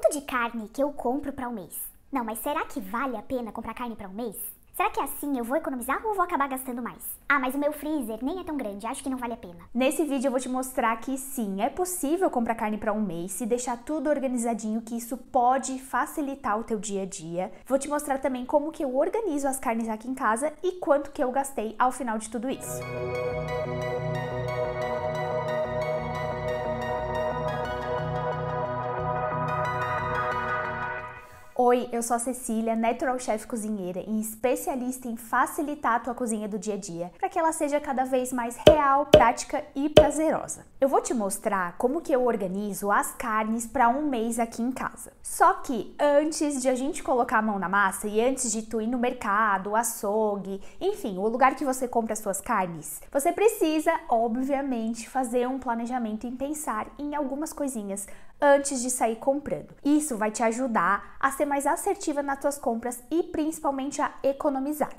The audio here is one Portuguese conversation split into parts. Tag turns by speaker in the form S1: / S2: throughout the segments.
S1: tanto de carne que eu compro para um mês. Não, mas será que vale a pena comprar carne para um mês? Será que assim eu vou economizar ou vou acabar gastando mais? Ah, mas o meu freezer nem é tão grande, acho que não vale a pena.
S2: Nesse vídeo eu vou te mostrar que sim, é possível comprar carne para um mês e deixar tudo organizadinho, que isso pode facilitar o teu dia a dia. Vou te mostrar também como que eu organizo as carnes aqui em casa e quanto que eu gastei ao final de tudo isso. Oi, eu sou a Cecília, Natural Chef cozinheira e especialista em facilitar a tua cozinha do dia a dia, para que ela seja cada vez mais real, prática e prazerosa. Eu vou te mostrar como que eu organizo as carnes para um mês aqui em casa. Só que antes de a gente colocar a mão na massa e antes de tu ir no mercado, açougue, enfim, o lugar que você compra as suas carnes, você precisa, obviamente, fazer um planejamento e pensar em algumas coisinhas antes de sair comprando. Isso vai te ajudar a ser mais assertiva nas tuas compras e principalmente a economizar.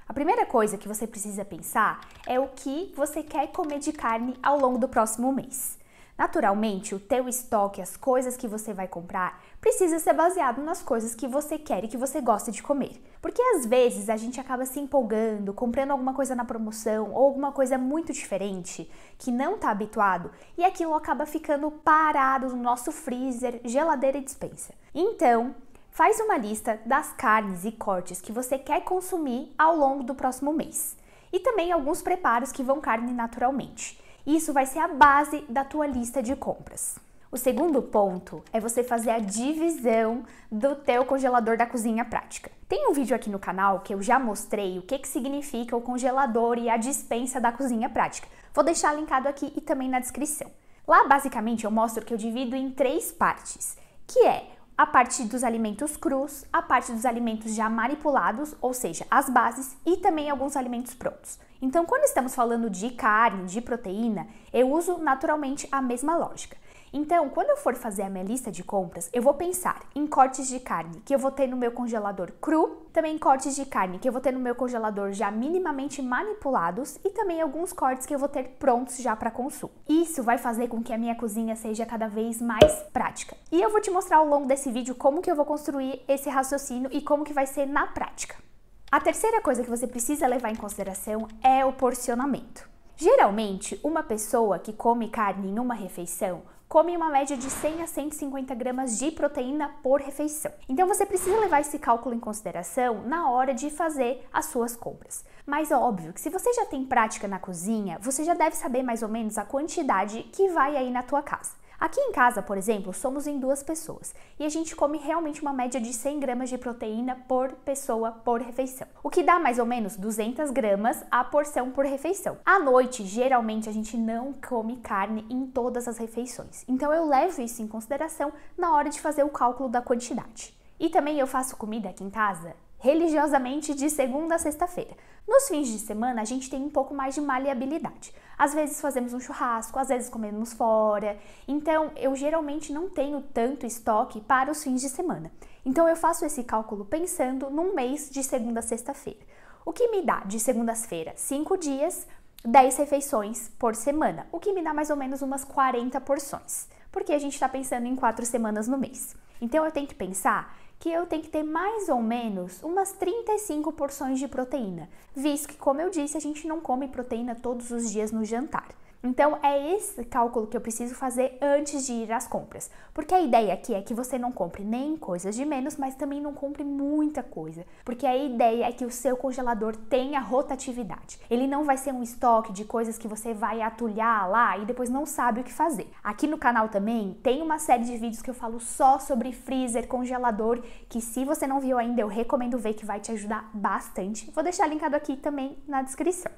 S2: A primeira coisa que você precisa pensar é o que você quer comer de carne ao longo do próximo mês. Naturalmente, o teu estoque, as coisas que você vai comprar, precisa ser baseado nas coisas que você quer e que você gosta de comer. Porque às vezes a gente acaba se empolgando, comprando alguma coisa na promoção ou alguma coisa muito diferente que não está habituado e aquilo acaba ficando parado no nosso freezer, geladeira e despensa. Então, faz uma lista das carnes e cortes que você quer consumir ao longo do próximo mês. E também alguns preparos que vão carne naturalmente. Isso vai ser a base da tua lista de compras. O segundo ponto é você fazer a divisão do teu congelador da cozinha prática. Tem um vídeo aqui no canal que eu já mostrei o que significa o congelador e a despensa da cozinha prática. Vou deixar linkado aqui e também na descrição. Lá, basicamente, eu mostro que eu divido em 3 partes, que é a parte dos alimentos crus, a parte dos alimentos já manipulados, ou seja, as bases, e também alguns alimentos prontos. Então, quando estamos falando de carne, de proteína, eu uso naturalmente a mesma lógica. Então, quando eu for fazer a minha lista de compras, eu vou pensar em cortes de carne que eu vou ter no meu congelador cru, também cortes de carne que eu vou ter no meu congelador já minimamente manipulados e também alguns cortes que eu vou ter prontos já para consumo. Isso vai fazer com que a minha cozinha seja cada vez mais prática. E eu vou te mostrar ao longo desse vídeo como que eu vou construir esse raciocínio e como que vai ser na prática. A terceira coisa que você precisa levar em consideração é o porcionamento. Geralmente, uma pessoa que come carne em uma refeição come uma média de 100 a 150 gramas de proteína por refeição. Então você precisa levar esse cálculo em consideração na hora de fazer as suas compras. Mas óbvio que se você já tem prática na cozinha, você já deve saber mais ou menos a quantidade que vai aí na tua casa. Aqui em casa, por exemplo, somos em 2 pessoas e a gente come realmente uma média de 100 gramas de proteína por pessoa por refeição, o que dá mais ou menos 200 gramas a porção por refeição. À noite, geralmente, a gente não come carne em todas as refeições, então eu levo isso em consideração na hora de fazer o cálculo da quantidade. E também eu faço comida aqui em casa religiosamente de segunda a sexta-feira. Nos fins de semana a gente tem um pouco mais de maleabilidade. Às vezes fazemos um churrasco, às vezes comemos fora. Então eu geralmente não tenho tanto estoque para os fins de semana. Então eu faço esse cálculo pensando num mês de segunda a sexta-feira. O que me dá de segunda-feira 5 dias, 10 refeições por semana, o que me dá mais ou menos umas 40 porções, porque a gente está pensando em 4 semanas no mês. Então eu tenho que pensar que eu tenho que ter mais ou menos umas 35 porções de proteína, visto que, como eu disse, a gente não come proteína todos os dias no jantar. Então é esse cálculo que eu preciso fazer antes de ir às compras, porque a ideia aqui é que você não compre nem coisas de menos, mas também não compre muita coisa, porque a ideia é que o seu congelador tenha rotatividade. Ele não vai ser um estoque de coisas que você vai atulhar lá e depois não sabe o que fazer. Aqui no canal também tem uma série de vídeos que eu falo só sobre freezer, congelador, que se você não viu ainda eu recomendo ver, que vai te ajudar bastante. Vou deixar linkado aqui também na descrição.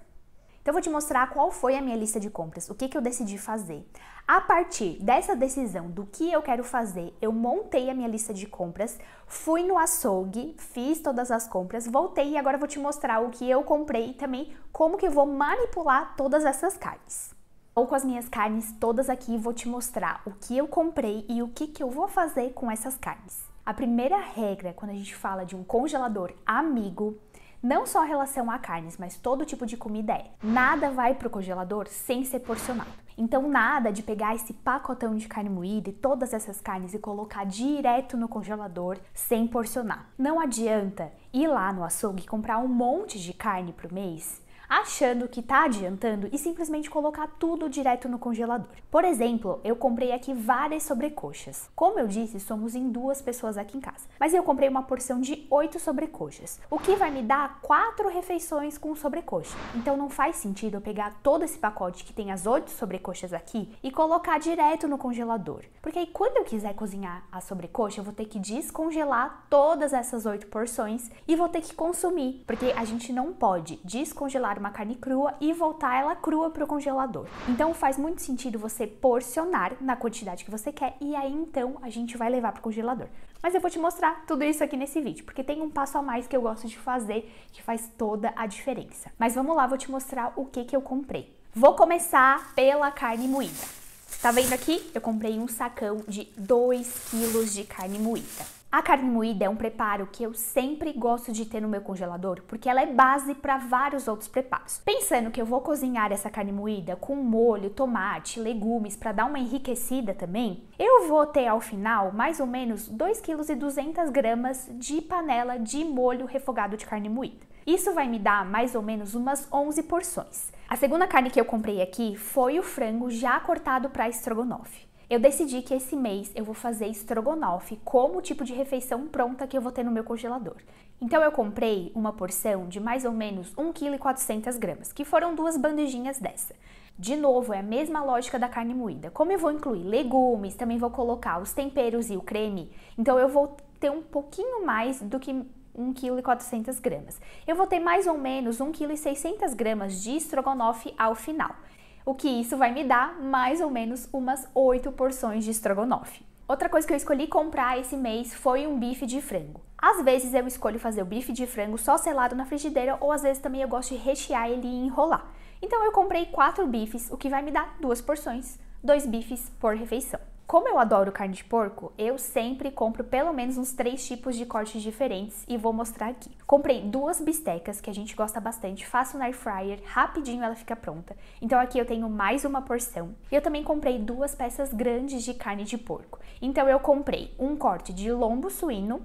S2: Então eu vou te mostrar qual foi a minha lista de compras, o que eu decidi fazer. A partir dessa decisão do que eu quero fazer, eu montei a minha lista de compras, fui no açougue, fiz todas as compras, voltei e agora eu vou te mostrar o que eu comprei e também como que eu vou manipular todas essas carnes. Ou com as minhas carnes todas aqui, vou te mostrar o que eu comprei e o que eu vou fazer com essas carnes. A primeira regra, quando a gente fala de um congelador amigo, não só em relação a carnes, mas todo tipo de comida nada vai para o congelador sem ser porcionado. Então nada de pegar esse pacotão de carne moída e todas essas carnes e colocar direto no congelador sem porcionar. Não adianta ir lá no açougue e comprar um monte de carne pro mês achando que tá adiantando e simplesmente colocar tudo direto no congelador. Por exemplo, eu comprei aqui várias sobrecoxas. Como eu disse, somos em 2 pessoas aqui em casa, mas eu comprei uma porção de 8 sobrecoxas, o que vai me dar 4 refeições com sobrecoxa. Então não faz sentido eu pegar todo esse pacote que tem as 8 sobrecoxas aqui e colocar direto no congelador, porque aí quando eu quiser cozinhar a sobrecoxa, eu vou ter que descongelar todas essas 8 porções e vou ter que consumir, porque a gente não pode descongelar uma carne crua e voltar ela crua para o congelador. Então faz muito sentido você porcionar na quantidade que você quer e aí então a gente vai levar para o congelador. Mas eu vou te mostrar tudo isso aqui nesse vídeo, porque tem um passo a mais que eu gosto de fazer que faz toda a diferença. Mas vamos lá, vou te mostrar o que eu comprei. Vou começar pela carne moída. Tá vendo aqui? Eu comprei um sacão de 2 quilos de carne moída. A carne moída é um preparo que eu sempre gosto de ter no meu congelador, porque ela é base para vários outros preparos. Pensando que eu vou cozinhar essa carne moída com molho, tomate, legumes para dar uma enriquecida também, eu vou ter ao final mais ou menos 2,2 kg de panela de molho refogado de carne moída. Isso vai me dar mais ou menos umas 11 porções. A segunda carne que eu comprei aqui foi o frango já cortado para estrogonofe. Eu decidi que esse mês eu vou fazer estrogonofe como tipo de refeição pronta que eu vou ter no meu congelador. Então eu comprei uma porção de mais ou menos 1,4 kg, que foram 2 bandejinhas dessa. De novo, é a mesma lógica da carne moída. Como eu vou incluir legumes, também vou colocar os temperos e o creme, então eu vou ter um pouquinho mais do que 1,4 kg. Eu vou ter mais ou menos 1,6 kg de estrogonofe ao final. O que isso vai me dar mais ou menos umas 8 porções de estrogonofe. Outra coisa que eu escolhi comprar esse mês foi um bife de frango. Às vezes eu escolho fazer o bife de frango só selado na frigideira ou às vezes também eu gosto de rechear ele e enrolar. Então eu comprei 4 bifes, o que vai me dar 2 porções, 2 bifes por refeição. Como eu adoro carne de porco, eu sempre compro pelo menos uns 3 tipos de cortes diferentes e vou mostrar aqui. Comprei 2 bistecas que a gente gosta bastante, faço no air fryer, rapidinho ela fica pronta. Então aqui eu tenho mais uma porção. E eu também comprei 2 peças grandes de carne de porco. Então eu comprei um corte de lombo suíno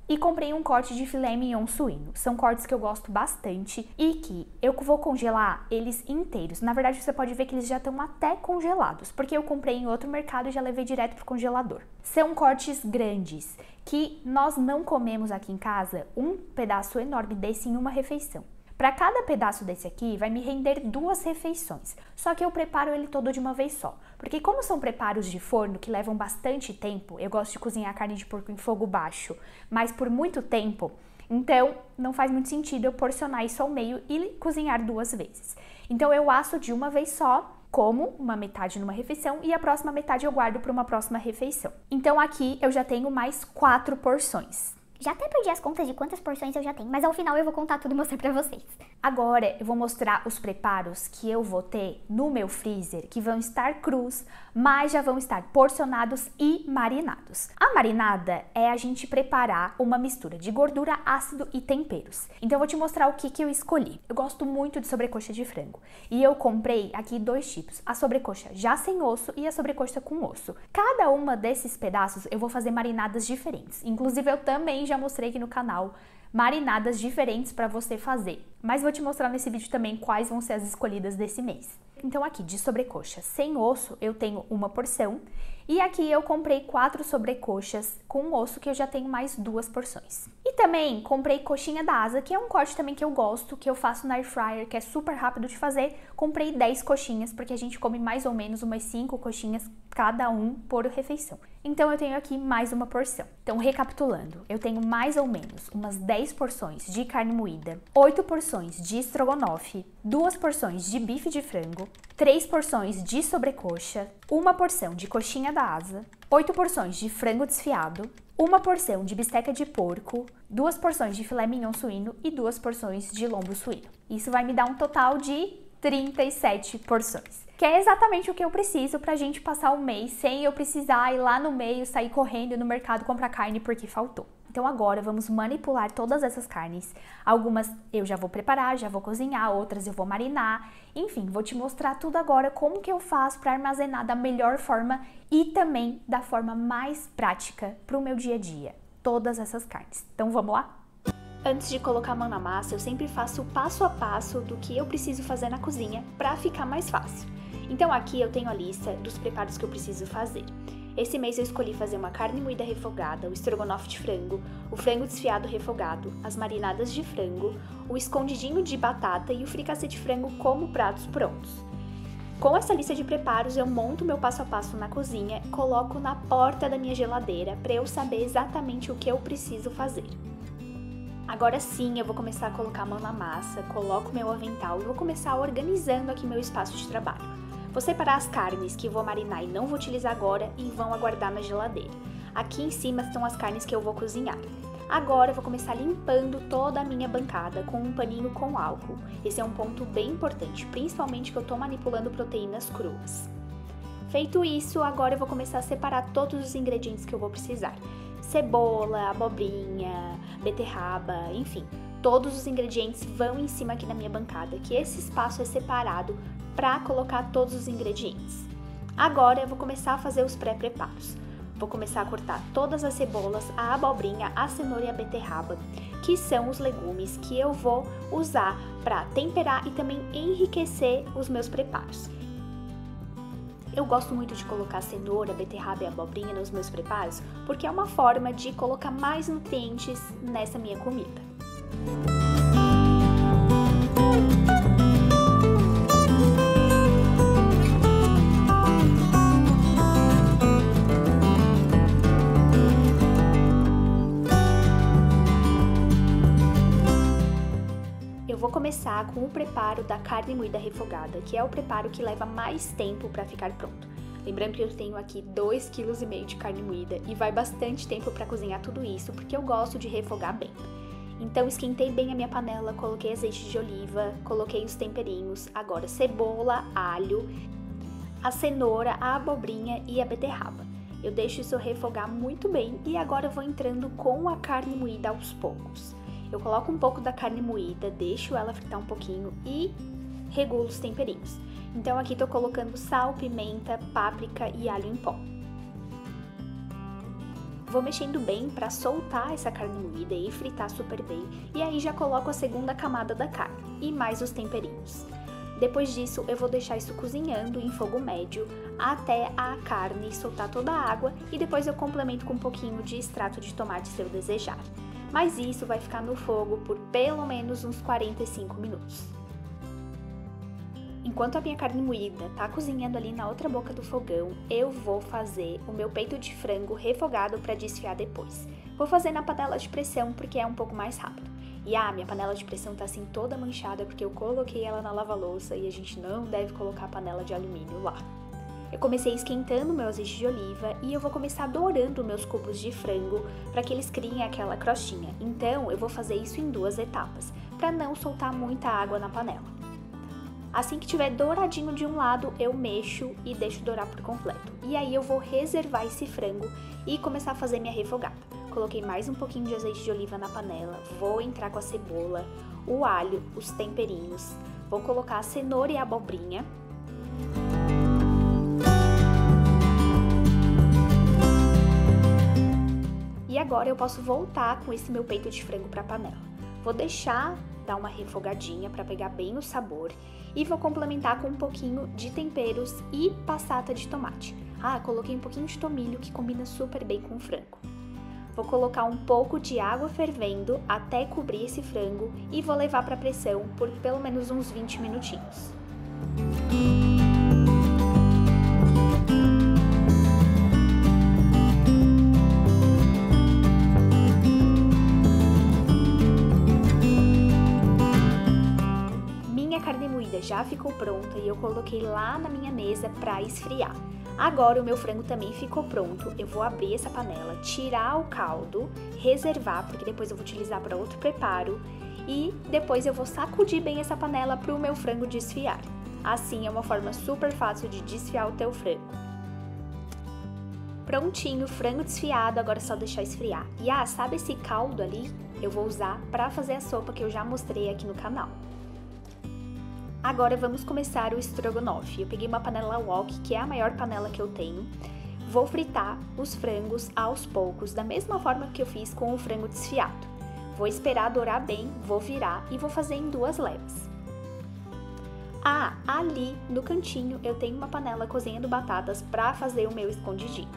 S2: e comprei um corte de filé mignon suíno. São cortes que eu gosto bastante e que eu vou congelar eles inteiros. Na verdade, você pode ver que eles já estão até congelados, porque eu comprei em outro mercado e já levei direto pro congelador. São cortes grandes que nós não comemos aqui em casa um pedaço enorme desse em uma refeição. Para cada pedaço desse aqui, vai me render 2 refeições, só que eu preparo ele todo de uma vez só. Porque como são preparos de forno que levam bastante tempo, eu gosto de cozinhar carne de porco em fogo baixo, mas por muito tempo, então não faz muito sentido eu porcionar isso ao meio e cozinhar 2 vezes. Então eu asso de uma vez só, como uma metade numa refeição e a próxima metade eu guardo para uma próxima refeição. Então aqui eu já tenho mais 4 porções.
S1: Já até perdi as contas de quantas porções eu já tenho, mas ao final eu vou contar tudo e mostrar pra vocês.
S2: Agora eu vou mostrar os preparos que eu vou ter no meu freezer, que vão estar crus, mas já vão estar porcionados e marinados. A marinada é a gente preparar uma mistura de gordura, ácido e temperos. Então eu vou te mostrar o que eu escolhi. Eu gosto muito de sobrecoxa de frango e eu comprei aqui 2 tipos, a sobrecoxa já sem osso e a sobrecoxa com osso. Cada uma desses pedaços eu vou fazer marinadas diferentes, inclusive eu também já mostrei aqui no canal marinadas diferentes para você fazer, mas vou te mostrar nesse vídeo também quais vão ser as escolhidas desse mês. Então aqui de sobrecoxa sem osso eu tenho uma porção e aqui eu comprei 4 sobrecoxas com osso que eu já tenho mais 2 porções. E também comprei coxinha da asa, que é um corte também que eu gosto, que eu faço na air fryer, que é super rápido de fazer. Comprei 10 coxinhas porque a gente come mais ou menos umas 5 coxinhas cada um por refeição. Então eu tenho aqui mais uma porção. Então recapitulando, eu tenho mais ou menos umas 10 porções de carne moída, 8 porções de estrogonofe, 2 porções de bife de frango, 3 porções de sobrecoxa, 1 porção de coxinha da asa, 8 porções de frango desfiado, 1 porção de bisteca de porco, 2 porções de filé mignon suíno e 2 porções de lombo suíno. Isso vai me dar um total de 37 porções, que é exatamente o que eu preciso pra gente passar o mês sem eu precisar ir lá no meio, sair correndo no mercado comprar carne porque faltou. Então agora vamos manipular todas essas carnes. Algumas eu já vou preparar, já vou cozinhar, outras eu vou marinar. Enfim, vou te mostrar tudo agora como que eu faço para armazenar da melhor forma e também da forma mais prática para o meu dia a dia. Todas essas carnes. Então vamos lá? Antes de colocar a mão na massa, eu sempre faço o passo a passo do que eu preciso fazer na cozinha para ficar mais fácil. Então aqui eu tenho a lista dos preparos que eu preciso fazer. Esse mês eu escolhi fazer uma carne moída refogada, o estrogonofe de frango, o frango desfiado refogado, as marinadas de frango, o escondidinho de batata e o fricassê de frango como pratos prontos. Com essa lista de preparos eu monto meu passo a passo na cozinha e coloco na porta da minha geladeira para eu saber exatamente o que eu preciso fazer. Agora sim eu vou começar a colocar a mão na massa, coloco meu avental e vou começar organizando aqui meu espaço de trabalho. Vou separar as carnes que vou marinar e não vou utilizar agora e vão aguardar na geladeira. Aqui em cima estão as carnes que eu vou cozinhar. Agora eu vou começar limpando toda a minha bancada com um paninho com álcool. Esse é um ponto bem importante, principalmente que eu estou manipulando proteínas cruas. Feito isso, agora eu vou começar a separar todos os ingredientes que eu vou precisar. Cebola, abobrinha, beterraba, enfim. Todos os ingredientes vão em cima aqui na minha bancada, que esse espaço é separado para colocar todos os ingredientes. Agora eu vou começar a fazer os pré-preparos. Vou começar a cortar todas as cebolas, a abobrinha, a cenoura e a beterraba, que são os legumes que eu vou usar para temperar e também enriquecer os meus preparos. Eu gosto muito de colocar cenoura, beterraba e abobrinha nos meus preparos, porque é uma forma de colocar mais nutrientes nessa minha comida. Eu vou começar com o preparo da carne moída refogada, que é o preparo que leva mais tempo para ficar pronto. Lembrando que eu tenho aqui 2,5 kg de carne moída e vai bastante tempo para cozinhar tudo isso, porque eu gosto de refogar bem. Então esquentei bem a minha panela, coloquei azeite de oliva, coloquei os temperinhos, agora cebola, alho, a cenoura, a abobrinha e a beterraba. Eu deixo isso refogar muito bem e agora eu vou entrando com a carne moída aos poucos. Eu coloco um pouco da carne moída, deixo ela fritar um pouquinho e regulo os temperinhos. Então aqui tô colocando sal, pimenta, páprica e alho em pó. Vou mexendo bem para soltar essa carne moída e fritar super bem. E aí já coloco a segunda camada da carne e mais os temperinhos. Depois disso eu vou deixar isso cozinhando em fogo médio até a carne soltar toda a água e depois eu complemento com um pouquinho de extrato de tomate se eu desejar. Mas isso vai ficar no fogo por pelo menos uns 45 minutos. Enquanto a minha carne moída tá cozinhando ali na outra boca do fogão, eu vou fazer o meu peito de frango refogado para desfiar depois. Vou fazer na panela de pressão porque é um pouco mais rápido. E minha panela de pressão tá assim toda manchada porque eu coloquei ela na lava-louça e a gente não deve colocar a panela de alumínio lá. Eu comecei esquentando meu azeite de oliva e eu vou começar dourando meus cubos de frango para que eles criem aquela crostinha. Então eu vou fazer isso em 2 etapas, para não soltar muita água na panela. Assim que tiver douradinho de um lado, eu mexo e deixo dourar por completo. E aí eu vou reservar esse frango e começar a fazer minha refogada. Coloquei mais um pouquinho de azeite de oliva na panela, vou entrar com a cebola, o alho, os temperinhos, vou colocar a cenoura e a abobrinha. E agora eu posso voltar com esse meu peito de frango para a panela. Vou deixar dar uma refogadinha para pegar bem o sabor e vou complementar com um pouquinho de temperos e passata de tomate. Coloquei um pouquinho de tomilho que combina super bem com o frango. Vou colocar um pouco de água fervendo até cobrir esse frango e vou levar para pressão por pelo menos uns 20 minutinhos. Já ficou pronta e eu coloquei lá na minha mesa para esfriar. Agora o meu frango também ficou pronto, eu vou abrir essa panela, tirar o caldo, reservar, porque depois eu vou utilizar para outro preparo e depois eu vou sacudir bem essa panela para o meu frango desfiar. Assim é uma forma super fácil de desfiar o teu frango. Prontinho, frango desfiado, agora é só deixar esfriar. E sabe esse caldo ali? Eu vou usar para fazer a sopa que eu já mostrei aqui no canal. Agora vamos começar o estrogonofe. Eu peguei uma panela wok, que é a maior panela que eu tenho. Vou fritar os frangos aos poucos, da mesma forma que eu fiz com o frango desfiado. Vou esperar dourar bem, vou virar e vou fazer em 2 levas. Ali no cantinho eu tenho uma panela cozinhando batatas para fazer o meu escondidinho.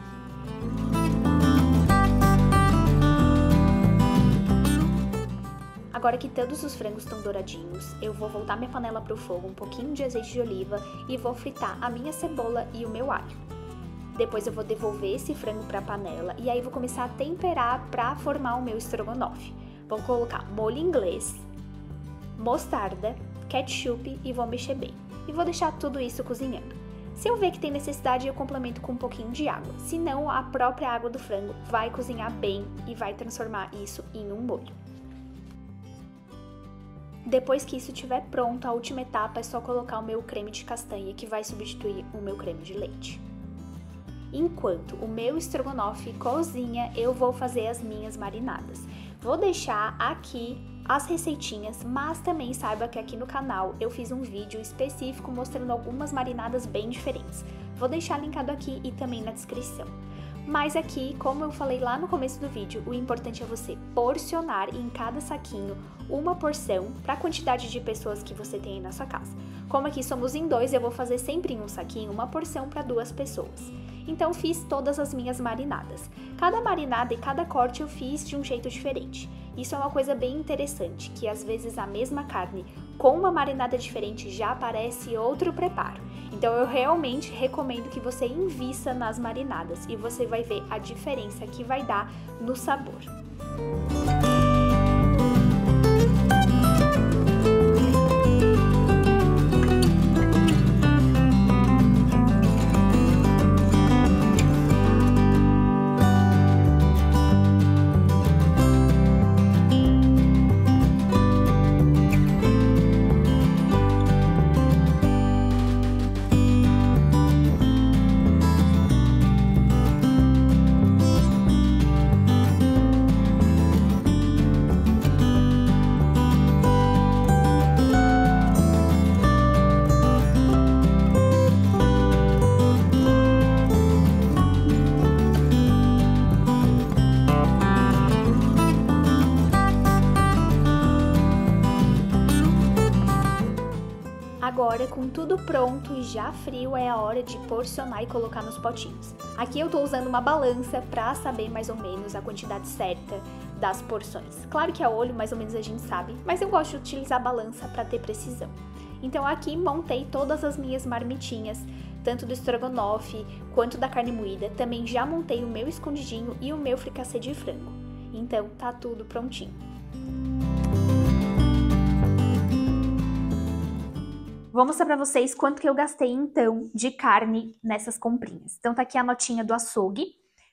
S2: Agora que todos os frangos estão douradinhos, eu vou voltar minha panela para o fogo, um pouquinho de azeite de oliva e vou fritar a minha cebola e o meu alho. Depois eu vou devolver esse frango para a panela e aí vou começar a temperar para formar o meu estrogonofe. Vou colocar molho inglês, mostarda, ketchup e vou mexer bem. E vou deixar tudo isso cozinhando. Se eu ver que tem necessidade, eu complemento com um pouquinho de água. Senão, a própria água do frango vai cozinhar bem e vai transformar isso em um molho. Depois que isso estiver pronto, a última etapa é só colocar o meu creme de castanha, que vai substituir o meu creme de leite. Enquanto o meu estrogonofe cozinha, eu vou fazer as minhas marinadas. Vou deixar aqui as receitinhas, mas também saiba que aqui no canal eu fiz um vídeo específico mostrando algumas marinadas bem diferentes. Vou deixar linkado aqui e também na descrição. Mas aqui, como eu falei lá no começo do vídeo, o importante é você porcionar em cada saquinho uma porção para a quantidade de pessoas que você tem aí na sua casa. Como aqui somos em 2, eu vou fazer sempre em um saquinho uma porção para 2 pessoas. Então fiz todas as minhas marinadas. Cada marinada e cada corte eu fiz de um jeito diferente. Isso é uma coisa bem interessante, que às vezes a mesma carne com uma marinada diferente já parece outro preparo. Então eu realmente recomendo que você invista nas marinadas e você vai ver a diferença que vai dar no sabor. Agora, com tudo pronto e já frio, é a hora de porcionar e colocar nos potinhos. Aqui eu tô usando uma balança pra saber mais ou menos a quantidade certa das porções. Claro que a olho mais ou menos a gente sabe, mas eu gosto de utilizar a balança pra ter precisão. Então aqui montei todas as minhas marmitinhas, tanto do estrogonofe quanto da carne moída. Também já montei o meu escondidinho e o meu fricassê de frango. Então tá tudo prontinho. Vou mostrar pra vocês quanto que eu gastei, então, de carne nessas comprinhas. Então, tá aqui a notinha do açougue.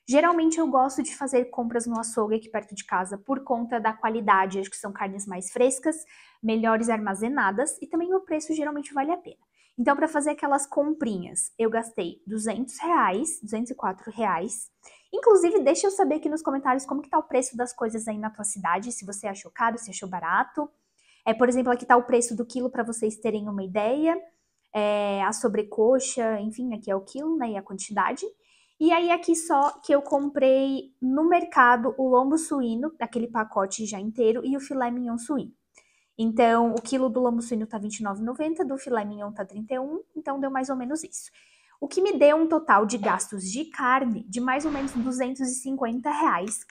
S2: Geralmente, eu gosto de fazer compras no açougue aqui perto de casa por conta da qualidade. Acho que são carnes mais frescas, melhores armazenadas e também o preço geralmente vale a pena. Então, pra fazer aquelas comprinhas, eu gastei R$200, R$204. Inclusive, deixa eu saber aqui nos comentários como que tá o preço das coisas aí na tua cidade, se você achou caro, se achou barato. Por exemplo, aqui tá o preço do quilo para vocês terem uma ideia, a sobrecoxa, enfim, aqui é o quilo, né, e a quantidade. E aí aqui só que eu comprei no mercado o lombo suíno, aquele pacote já inteiro, e o filé mignon suíno. Então, o quilo do lombo suíno tá R$29,90, do filé mignon tá R$31, então deu mais ou menos isso. O que me deu um total de gastos de carne de mais ou menos R$250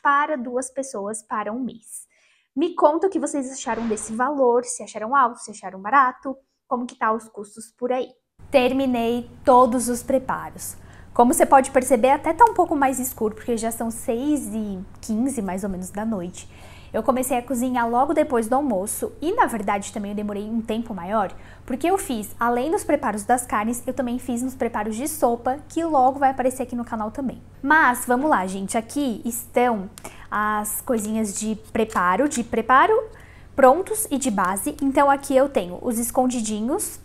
S2: para 2 pessoas para um mês. Me conta o que vocês acharam desse valor, se acharam alto, se acharam barato, como que tá os custos por aí. Terminei todos os preparos. Como você pode perceber, até tá um pouco mais escuro, porque já são 6h15 mais ou menos da noite. Eu comecei a cozinhar logo depois do almoço e, na verdade, também eu demorei um tempo maior, porque eu fiz, além dos preparos das carnes, eu também fiz nos preparos de sopa, que logo vai aparecer aqui no canal também. Mas, vamos lá, gente, aqui estão as coisinhas de preparo prontos e de base. Então, aqui eu tenho os escondidinhos,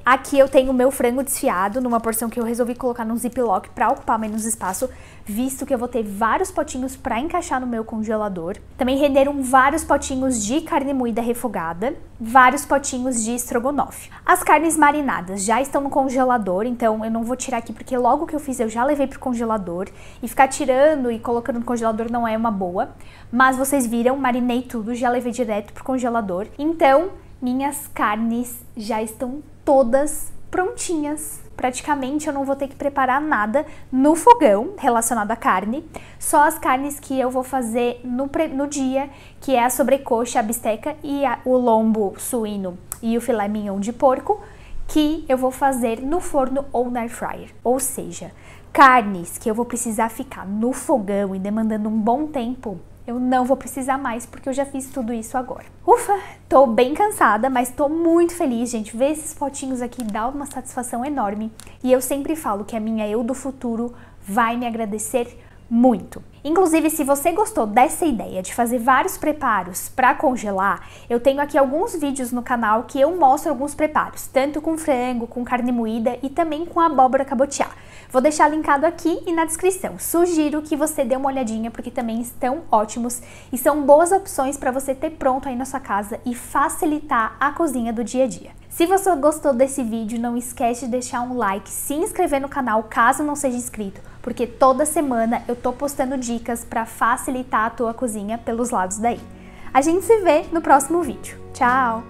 S2: Aqui eu tenho o meu frango desfiado, numa porção que eu resolvi colocar num ziplock para ocupar menos espaço, visto que eu vou ter vários potinhos para encaixar no meu congelador. Também renderam vários potinhos de carne moída refogada, vários potinhos de estrogonofe. As carnes marinadas já estão no congelador, então eu não vou tirar aqui porque logo que eu fiz eu já levei pro congelador, e ficar tirando e colocando no congelador não é uma boa. Mas vocês viram, marinei tudo, já levei direto pro congelador. Então, minhas carnes já estão todas prontinhas. Praticamente eu não vou ter que preparar nada no fogão relacionado à carne. Só as carnes que eu vou fazer no dia, que é a sobrecoxa, a bisteca e o lombo suíno e o filé mignon de porco, que eu vou fazer no forno ou na air fryer. Ou seja, carnes que eu vou precisar ficar no fogão e demandando um bom tempo, eu não vou precisar mais, porque eu já fiz tudo isso agora. Ufa, tô bem cansada, mas tô muito feliz, gente. Ver esses potinhos aqui dá uma satisfação enorme. E eu sempre falo que a minha eu do futuro vai me agradecer muito. Inclusive, se você gostou dessa ideia de fazer vários preparos para congelar, eu tenho aqui alguns vídeos no canal que eu mostro alguns preparos, tanto com frango, com carne moída e também com abóbora cabotiá. Vou deixar linkado aqui e na descrição. Sugiro que você dê uma olhadinha porque também estão ótimos e são boas opções para você ter pronto aí na sua casa e facilitar a cozinha do dia a dia. Se você gostou desse vídeo, não esquece de deixar um like, se inscrever no canal caso não seja inscrito, porque toda semana eu tô postando dicas para facilitar a tua cozinha pelos lados daí. A gente se vê no próximo vídeo. Tchau!